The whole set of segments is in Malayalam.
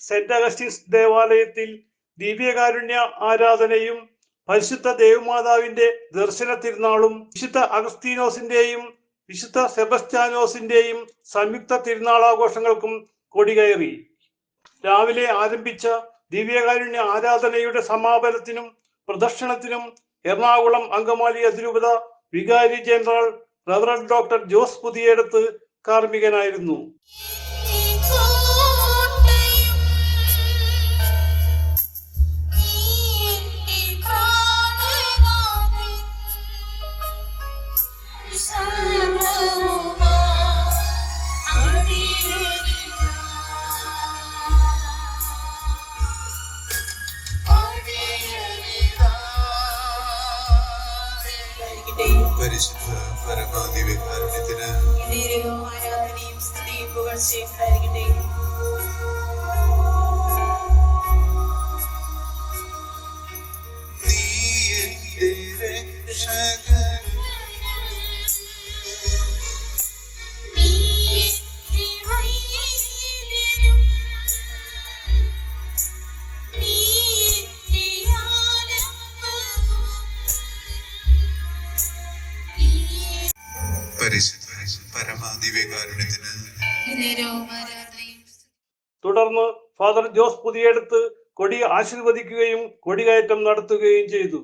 സെന്റ് അഗസ്റ്റിൻസ് ദേവാലയത്തിൽ ദിവ്യകാരുണ്യ ആരാധനയും പരിശുദ്ധ ദേവമാതാവിന്റെ ദർശന തിരുനാളും വിശുദ്ധ അഗസ്തീനോസിന്റെയും വിശുദ്ധ സെബസ്ത്യാനോസിന്റെയും സംയുക്ത തിരുനാളാഘോഷങ്ങൾക്കും കൊടികയറി. രാവിലെ ആരംഭിച്ച ദിവ്യകാരുണ്യ ആരാധനയുടെ സമാപനത്തിനും പ്രദക്ഷിണത്തിനും എറണാകുളം അങ്കമാലി അതിരൂപത വികാരി general reverend doctor Jose Puthiyedath കാർമ്മികനായിരുന്നു. പരിശുദ്ധ പരമാദിവ്യകാരുണ്യത്തിന് ആരാധനയും സ്തുതിയും പുകഴ്ചയും ഉണ്ടായിരിക്കട്ടെ. നീ എന്റെ രക്ഷകൻ, തുടർന്ന് ഫാദർ ജോസ് പുതിയേടത്ത് കൊടി ആശീർവദിക്കുകയും കൊടികയറ്റം നടത്തുകയും ചെയ്തു.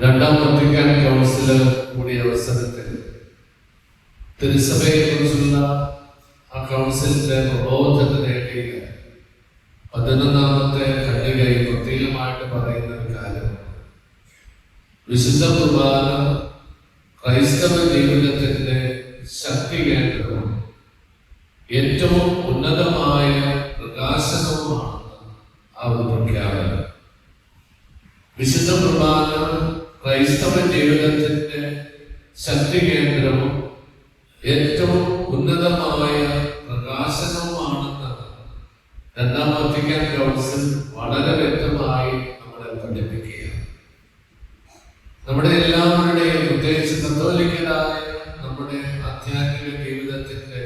രണ്ടാം വത്തിക്കാൻ കൗൺസില് കൂടിയ അവസരത്തിൽ തിരുസഭയെ കുറിച്ചുള്ള ആ കൗൺസിലിന്റെ പ്രബോധന നേടിയ 11ാമത്തെ ഖണ്ഡികയിൽ പ്രത്യേകമായിട്ട് പറയുന്ന ഒരു കാര്യം, വിശുദ്ധ കുർബാന ക്രൈസ്തവ ജീവിതത്തിന്റെ ശക്തി കേന്ദ്രവും ഏറ്റവും ഉന്നതമായ പ്രകാശനവുമാണ് ആ ഒരു പ്രഖ്യാപനം. വിശുദ്ധ കുർബാന ക്രൈസ്തവ ജീവിതത്തിന്റെ ശക്തി കേന്ദ്രവും ഏറ്റവും ഉന്നതമായ പ്രകാശനവുമാണെന്ന് രണ്ടാം വത്തിക്കാൻ കൗൺസിൽ വളരെ വ്യക്തമായി നമ്മളെ പഠിപ്പിക്കുകയാണ്. നമ്മുടെ എല്ലാവരുടെയും, പ്രത്യേകിച്ച് കത്തോലിക്കരായ നമ്മുടെ ആധ്യാത്മിക ജീവിതത്തിന്റെ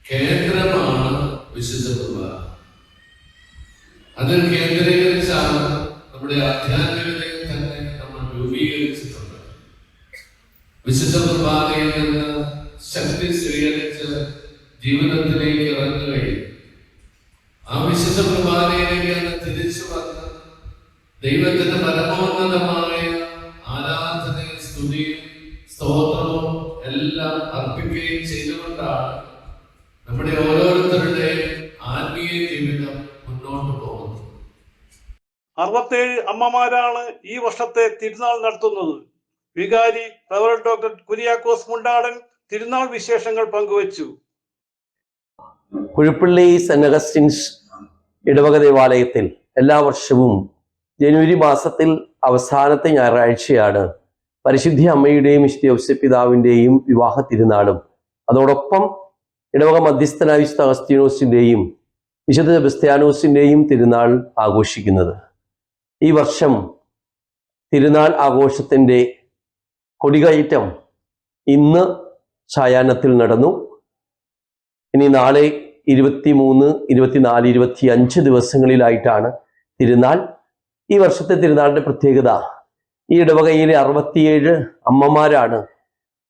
കേന്ദ്രമാണ് വിശുദ്ധ കുർബാന. അതിൽ കേന്ദ്രീകരിച്ചാണ് നമ്മുടെ ആധ്യാത്മികതയെ തന്നെ നമ്മൾ രൂപീകരിച്ചിട്ടുണ്ട്. വിശുദ്ധ കുർബാനയിൽ നിന്ന് ശക്തി സ്വീകരിച്ച് ജീവിതത്തിലേക്ക് ഇറങ്ങുകയും ആ വിശുദ്ധ കുർബാനയിലേക്ക് തിരിച്ചു വന്ന് ദൈവത്തിന്റെ പരമോന്നതമായ ആരാധനയും സ്തുതിയും സ്തോത്രവും എല്ലാം അർപ്പിക്കുകയും ചെയ്തുകൊണ്ടാണ് നമ്മുടെ ഓരോരുത്തരുടെയും ആത്മീയ ജീവിതം മുന്നോട്ട് പോകുന്നത്. 67 അമ്മമാരാണ് ഈ വർഷത്തെ തിരുനാൾ നടത്തുന്നത്. വികാരി റവറന്റ് ഡോക്ടർ കുര്യാക്കോസ് മുണ്ടാടൻ തിരുനാൾ വിശേഷങ്ങൾ പങ്കുവച്ചു. കുഴിപ്പള്ളി സെന്റ് അഗസ്റ്റിൻസ് ഇടവക ദേവാലയത്തിൽ എല്ലാ വർഷവും ജനുവരി മാസത്തിൽ അവസാനത്തെ ഞായറാഴ്ചയാണ് പരിശുദ്ധ അമ്മയുടെയും വിശുദ്ധ ഔസേപ്പ് പിതാവിൻ്റെയും വിവാഹ തിരുനാളും അതോടൊപ്പം ഇടവക മധ്യസ്ഥനായ വിശുദ്ധ അഗസ്തീനോസിൻ്റെയും വിശുദ്ധ സെബസ്ത്യാനോസിൻ്റെയും തിരുനാൾ ആഘോഷിക്കുന്നത്. ഈ വർഷം തിരുനാൾ ആഘോഷത്തിൻ്റെ കൊടികയറ്റം ഇന്ന് സായാഹ്നത്തിൽ നടന്നു. ഇനി നാളെ 23, 24, 25 ദിവസങ്ങളിലായിട്ടാണ് തിരുനാൾ. ഈ വർഷത്തെ തിരുനാളിൻ്റെ പ്രത്യേകത, ഈ ഇടവകയിലെ 67 അമ്മമാരാണ്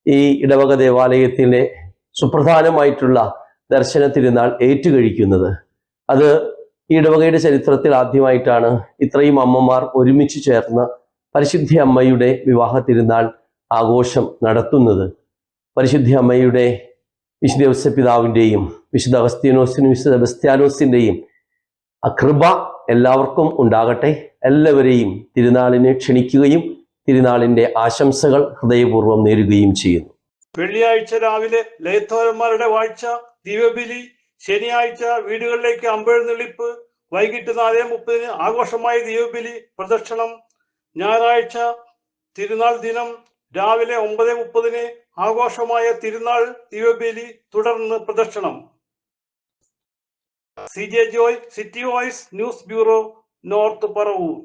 ഈ ഇടവക ദേവാലയത്തിലെ സുപ്രധാനമായിട്ടുള്ള ദർശന തിരുനാൾ ഏറ്റുകഴിക്കുന്നത്. അത് ഈ ഇടവകയുടെ ചരിത്രത്തിൽ ആദ്യമായിട്ടാണ് ഇത്രയും അമ്മമാർ ഒരുമിച്ച് ചേർന്ന് പരിശുദ്ധ അമ്മയുടെ വിവാഹ തിരുനാൾ ആഘോഷം നടത്തുന്നത്. പരിശുദ്ധ അമ്മയുടെ വിശുദ്ധ ഔസേപ്പ് പിതാവിൻ്റെയും വിശുദ്ധ അഗസ്തീനോസിനും വിശുദ്ധ സെബസ്ത്യാനോസിൻ്റെയും കൃപ എല്ലാവർക്കും ഉണ്ടാകട്ടെ. എല്ലാവരെയും തിരുനാളിനെ ക്ഷണിക്കുകയും തിരുനാളിൻ്റെ ആശംസകൾ ഹൃദയപൂർവ്വം നേരുകയും ചെയ്യുന്നു. വെള്ളിയാഴ്ച രാവിലെ ലയത്തോരന്മാരുടെ വാഴ്ച, ദിവ്യബലി. ശനിയാഴ്ച വീടുകളിലേക്ക് അമ്പെഴുന്നള്ളിപ്പ്. വൈകിട്ട് 4:30 ആഘോഷമായ ദിവ്യബലി പ്രദക്ഷിണം. ഞായറാഴ്ച തിരുനാൾ ദിനം രാവിലെ 9:30 ആഘോഷമായ തിരുനാൾ ദിവ്യബലി, തുടർന്ന് പ്രദക്ഷിണം. CJ Joy, city voice news bureau, north Paravur.